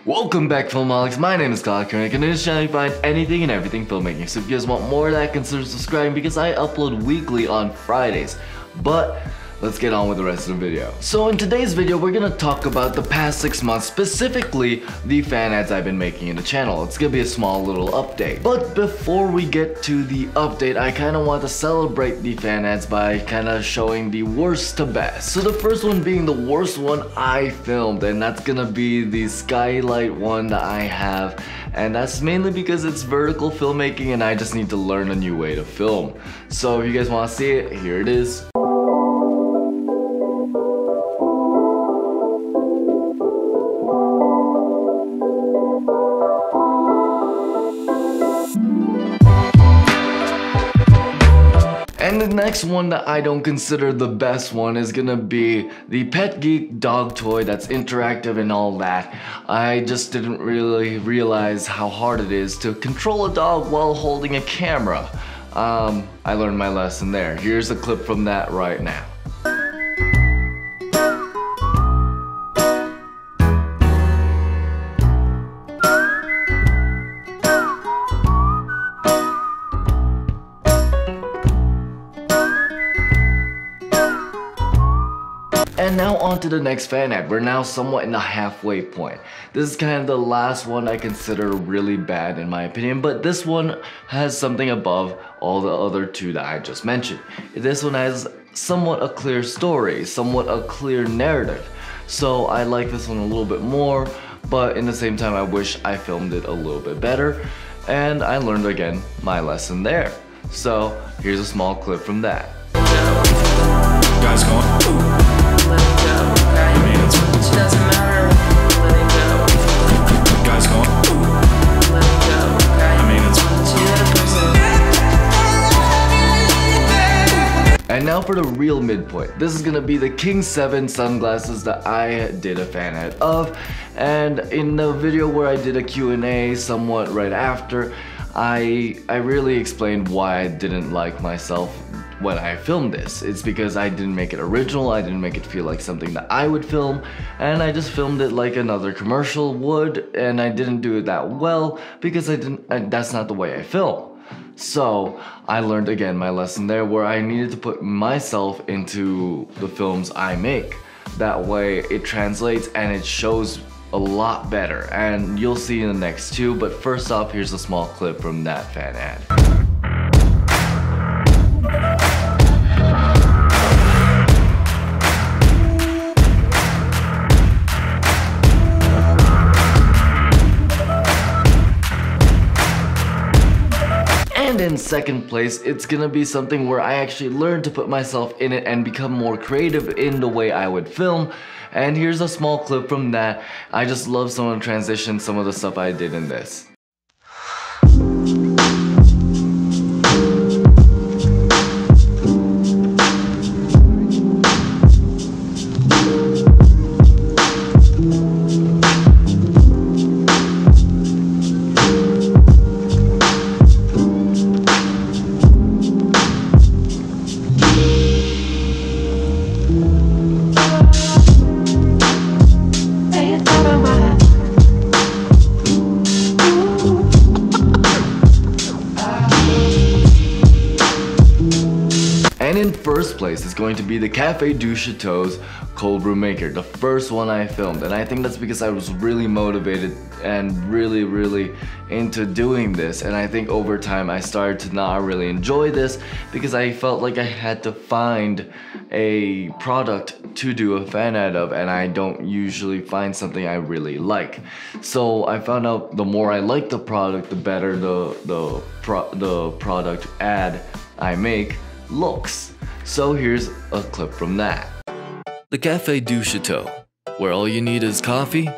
Welcome back, Filmaholics. My name is Kyle Koenig, and in this channel you find anything and everything filmmaking. So if you guys want more of that, consider subscribing because I upload weekly on Fridays. But let's get on with the rest of the video. So in today's video, we're gonna talk about the past 6 months, specifically the fan ads I've been making in the channel. It's gonna be a small little update. But before we get to the update, I kinda want to celebrate the fan ads by kinda showing the worst to best. So the first one being the worst one I filmed, and that's gonna be the skylight one that I have. And that's mainly because it's vertical filmmaking and I just need to learn a new way to film. So if you guys wanna see it, here it is. And the next one that I don't consider the best one is gonna be the Pet Geek dog toy that's interactive and all that. I just didn't really realize how hard it is to control a dog while holding a camera. I learned my lesson there. Here's a clip from that right now. And now on to the next fan ad. We're now somewhat in the halfway point. This is kind of the last one I consider really bad in my opinion, but this one has something above all the other two that I just mentioned. This one has somewhat a clear story, somewhat a clear narrative. So I like this one a little bit more, but in the same time I wish I filmed it a little bit better. And I learned again my lesson there. So here's a small clip from that. Guys going. And now for the real midpoint. This is gonna be the King 7 sunglasses that I did a fan ad of. And in the video where I did a Q&A somewhat right after, I really explained why I didn't like myself when I filmed this. It's because I didn't make it original, I didn't make it feel like something that I would film, and I just filmed it like another commercial would, and I didn't do it that well because that's not the way I film. So I learned again my lesson there where I needed to put myself into the films I make. That way it translates and it shows a lot better, and you'll see in the next two, but first off, here's a small clip from that fan ad. And in second place, it's gonna be something where I actually learned to put myself in it and become more creative in the way I would film. And here's a small clip from that. I just love some of the transition, some of the stuff I did in this. And in first place is going to be the Café du Chateau's cold brew maker, the first one I filmed. And I think that's because I was really motivated and really into doing this. And I think over time I started to not really enjoy this because I felt like I had to find a product to do a fan ad of, and I don't usually find something I really like. So I found out the more I like the product, the better the product ad I make looks. So here's a clip from that. The Café du Chateau, where all you need is coffee,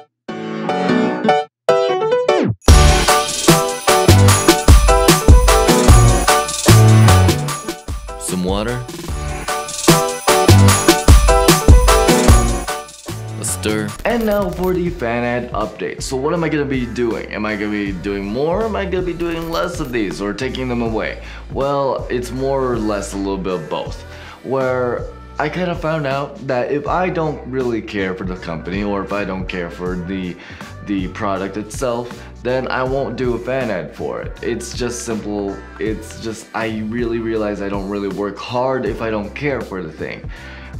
some water, a stir. And now for the fan ad update. So what am I gonna be doing? Am I gonna be doing more? Am I gonna be doing less of these or taking them away? Well, it's more or less a little bit of both. Where I kind of found out that if I don't really care for the company, or if I don't care for the the product itself, then I won't do a fan ad for it. It's just simple. It's just, I really realize I don't really work hard if I don't care for the thing.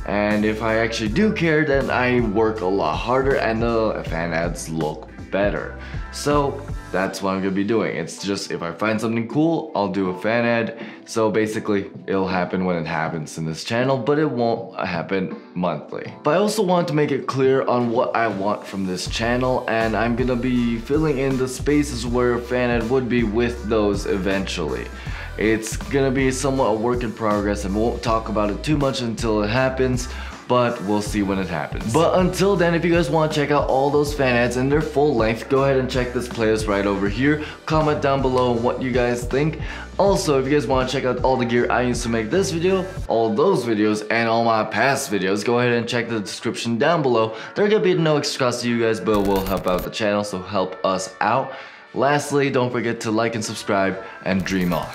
And if I actually do care, then I work a lot harder and the fan ads look better. So that's what I'm gonna be doing. It's just, if I find something cool, I'll do a fan ad. So basically, it'll happen when it happens in this channel, but it won't happen monthly. But I also want to make it clear on what I want from this channel, and I'm gonna be filling in the spaces where a fan ad would be with those eventually. It's gonna be somewhat a work in progress and won't talk about it too much until it happens, but we'll see when it happens. But until then, if you guys want to check out all those fan ads in their full length, go ahead and check this playlist right over here. Comment down below what you guys think. Also, if you guys want to check out all the gear I used to make this video, all those videos, and all my past videos, go ahead and check the description down below. There gonna be no extra cost to you guys, but it will help out the channel, so help us out. Lastly, don't forget to like and subscribe, and dream on.